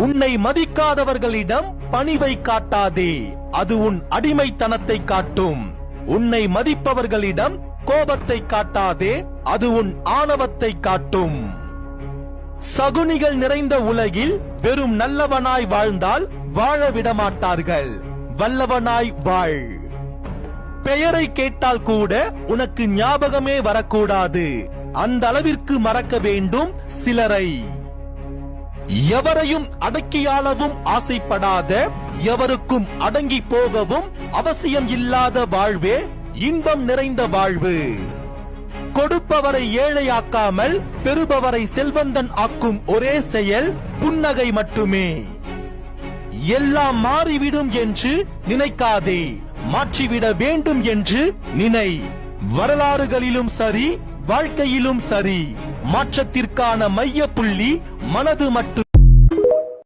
உன்னை மதிக்காதவர்களிடம் பணிவை காட்டாதே, அது உன் அடிமைத்தனத்தை காட்டும். உன்னை மதிப்பவர்களிடம் கோபத்தை காட்டாதே, அது உன் ஆணவத்தை காட்டும். சகுனிகள் நிறைந்த உலகில் வெறும் நல்லவனாய் வாழ்ந்தால் வாழ விடமாட்டார்கள். வல்லவனாய் வாழ். பெயரை கேட்டால் கூட உனக்கு ஞாபகமே வரக்கூடாது. அந்த அளவிற்கு மறக்க வேண்டும் சிலரை. எவரையும் அடக்கியாளவும் ஆசைப்படாத, எவருக்கும் அடங்கி போகவும் அவசியம் இல்லாத வாழ்வே இன்பம் நிறைந்த வாழ்வு. கொடுப்பவரை ஏழையாக்காமல் பெறுபவரை செல்வந்தன் ஆக்கும் ஒரே செயல் புன்னகை மட்டுமே. எல்லாம் மாறிவிடும் என்று நினைக்காதே, மாற்றிவிட வேண்டும் என்று நினை. வரலாறுகளிலும் சரி, வாழ்க்கையிலும் சரி, மாற்றத்திற்கான மைய புள்ளி மனது மட்டும்.